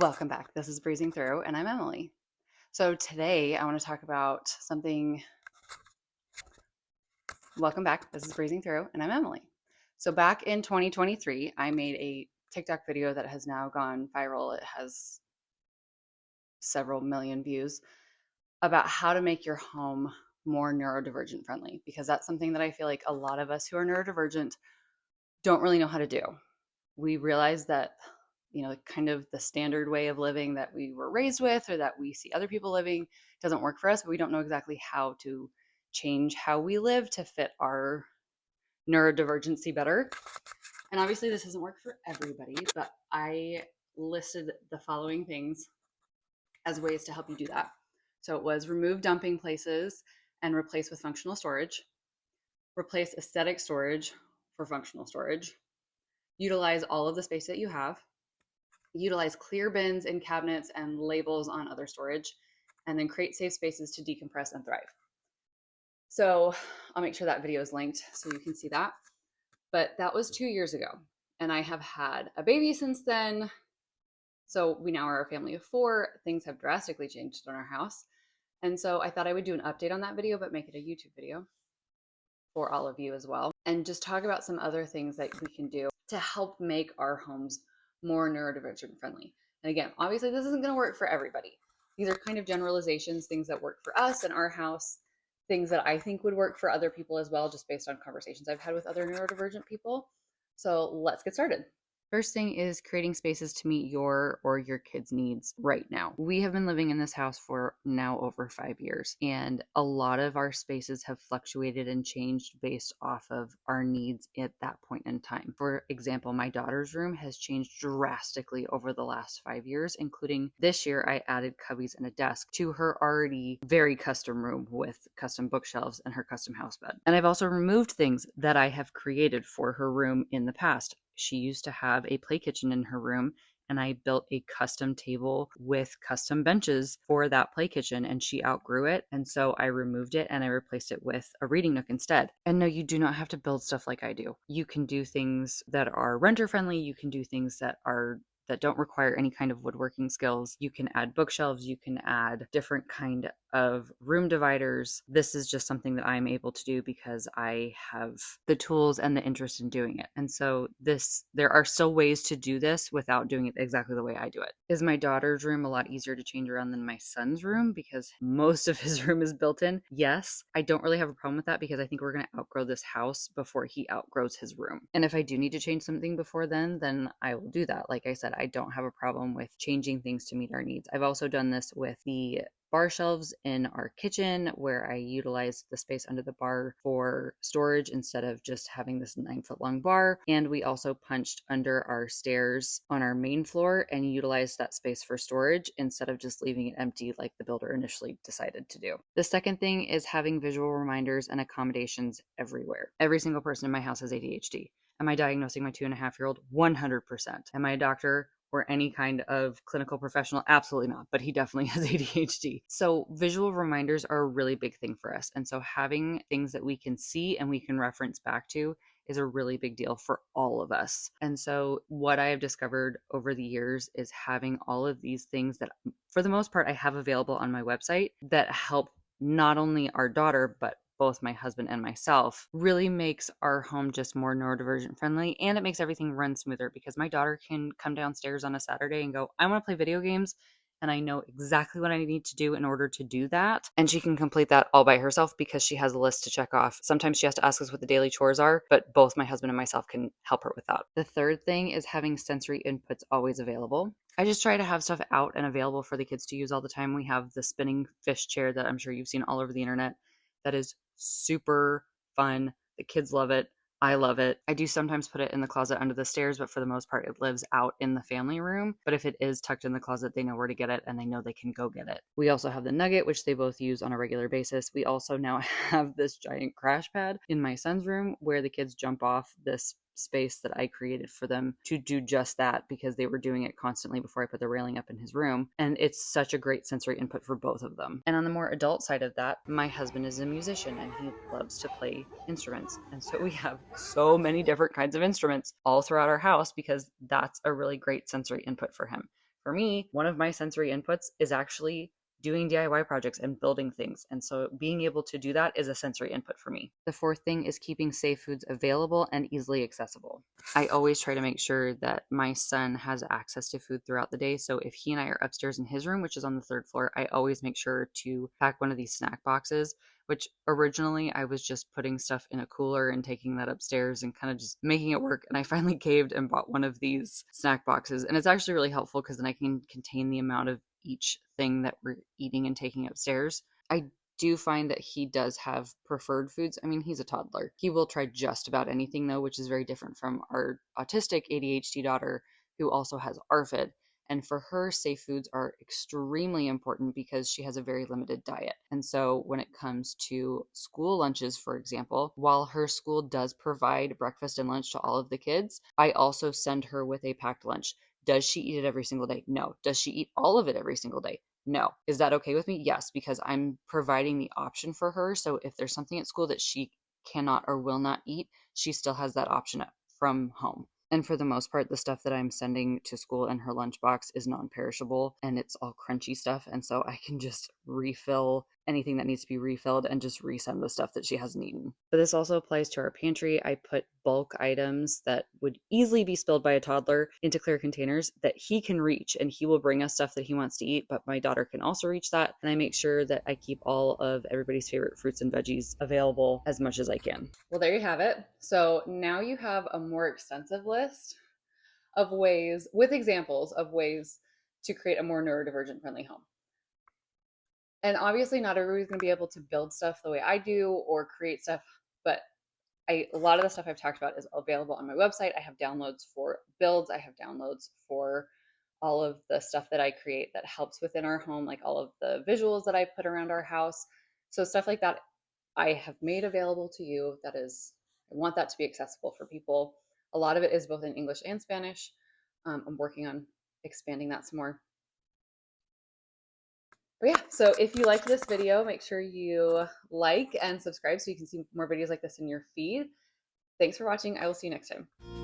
Welcome back. This is Breezing Through, and I'm Emily. So today I want to talk about something. Welcome back. This is Breezing Through, and I'm Emily. So back in 2023, I made a TikTok video that has now gone viral. It has several million views about how to make your home more neurodivergent friendly, because that's something that I feel like a lot of us who are neurodivergent don't really know how to do. We realize that kind of the standard way of living that we were raised with or that we see other people living doesn't work for us, but we don't know exactly how to change how we live to fit our neurodivergency better. And obviously this doesn't work for everybody, but I listed the following things as ways to help you do that. So it was remove dumping places and replace with functional storage, replace aesthetic storage for functional storage, utilize all of the space that you have, utilize clear bins in cabinets and labels on other storage, and then create safe spaces to decompress and thrive. So I'll make sure that video is linked so you can see that. But that was 2 years ago, and I have had a baby since then. So we now are a family of 4. Things have drastically changed in our house. And so I thought I would do an update on that video, but make it a YouTube video for all of you as well. And just talk about some other things that we can do to help make our homes more neurodivergent friendly. And again, obviously this isn't going to work for everybody. These are kind of generalizations, things that work for us in our house, things that I think would work for other people as well, just based on conversations I've had with other neurodivergent people. So let's get started. First thing is creating spaces to meet your or your kids' needs right now. We have been living in this house for now over 5 years, and a lot of our spaces have fluctuated and changed based off of our needs at that point in time. For example, my daughter's room has changed drastically over the last 5 years, including this year I added cubbies and a desk to her already very custom room with custom bookshelves and her custom house bed. And I've also removed things that I have created for her room in the past. She used to have a play kitchen in her room, and I built a custom table with custom benches for that play kitchen, and she outgrew it. And so I removed it and I replaced it with a reading nook instead. And no, you do not have to build stuff like I do. You can do things that are renter friendly. You can do things that don't require any kind of woodworking skills. You can add bookshelves, you can add different kind of room dividers. This is just something that I'm able to do because I have the tools and the interest in doing it. And so there are still ways to do this without doing it exactly the way I do it. Is my daughter's room a lot easier to change around than my son's room because most of his room is built in? Yes. I don't really have a problem with that because I think we're going to outgrow this house before he outgrows his room. And if I do need to change something before then I will do that. Like I said, I don't have a problem with changing things to meet our needs. I've also done this with the bar shelves in our kitchen where I utilized the space under the bar for storage instead of just having this 9-foot long bar. And we also punched under our stairs on our main floor and utilized that space for storage instead of just leaving it empty like the builder initially decided to do. The second thing is having visual reminders and accommodations everywhere. Every single person in my house has ADHD. Am I diagnosing my 2.5-year-old? 100%. Am I a doctor or any kind of clinical professional? Absolutely not, but he definitely has ADHD. So visual reminders are a really big thing for us. And so having things that we can see and we can reference back to is a really big deal for all of us. And so what I have discovered over the years is having all of these things that for the most part I have available on my website that help not only our daughter, but both my husband and myself, really makes our home just more neurodivergent friendly, and it makes everything run smoother because my daughter can come downstairs on a Saturday and go, I want to play video games, and I know exactly what I need to do in order to do that, and she can complete that all by herself because she has a list to check off. Sometimes she has to ask us what the daily chores are, but both my husband and myself can help her with that. The third thing is having sensory inputs always available. I just try to have stuff out and available for the kids to use all the time. We have the spinning fish chair that I'm sure you've seen all over the internet. That is super fun. The kids love it. I love it. I do sometimes put it in the closet under the stairs, but for the most part, it lives out in the family room. But if it is tucked in the closet, they know where to get it and they know they can go get it. We also have the Nugget, which they both use on a regular basis. We also now have this giant crash pad in my son's room where the kids jump off this space that I created for them to do just that because they were doing it constantly before I put the railing up in his room. And it's such a great sensory input for both of them. And on the more adult side of that, my husband is a musician and he loves to play instruments. And so we have so many different kinds of instruments all throughout our house because that's a really great sensory input for him. For me, one of my sensory inputs is actually doing DIY projects and building things. And so being able to do that is a sensory input for me. The fourth thing is keeping safe foods available and easily accessible. I always try to make sure that my son has access to food throughout the day. So if he and I are upstairs in his room, which is on the third floor, I always make sure to pack one of these snack boxes, which originally I was just putting stuff in a cooler and taking that upstairs and kind of just making it work. And I finally caved and bought one of these snack boxes. And it's actually really helpful because then I can contain the amount of each thing that we're eating and taking upstairs. I do find that he does have preferred foods. I mean, he's a toddler. He will try just about anything, though, which is very different from our autistic ADHD daughter, who also has ARFID. And for her, safe foods are extremely important because she has a very limited diet. And so when it comes to school lunches, for example, while her school does provide breakfast and lunch to all of the kids, I also send her with a packed lunch. Does she eat it every single day? No. Does she eat all of it every single day? No. Is that okay with me? Yes, because I'm providing the option for her. So if there's something at school that she cannot or will not eat, she still has that option from home. And for the most part, the stuff that I'm sending to school in her lunchbox is non-perishable and it's all crunchy stuff. And so I can just refill anything that needs to be refilled and just resend the stuff that she hasn't eaten. But this also applies to our pantry. I put bulk items that would easily be spilled by a toddler into clear containers that he can reach, and he will bring us stuff that he wants to eat, but my daughter can also reach that. And I make sure that I keep all of everybody's favorite fruits and veggies available as much as I can. Well, there you have it. So now you have a more extensive list of ways, with examples of ways to create a more neurodivergent friendly home. And obviously not everybody's going to be able to build stuff the way I do or create stuff, but a lot of the stuff I've talked about is available on my website. I have downloads for builds. I have downloads for all of the stuff that I create that helps within our home, like all of the visuals that I put around our house. So stuff like that I have made available to you. I want that to be accessible for people. A lot of it is both in English and Spanish. I'm working on expanding that some more. But yeah, so if you liked this video, make sure you like and subscribe so you can see more videos like this in your feed. Thanks for watching. I will see you next time.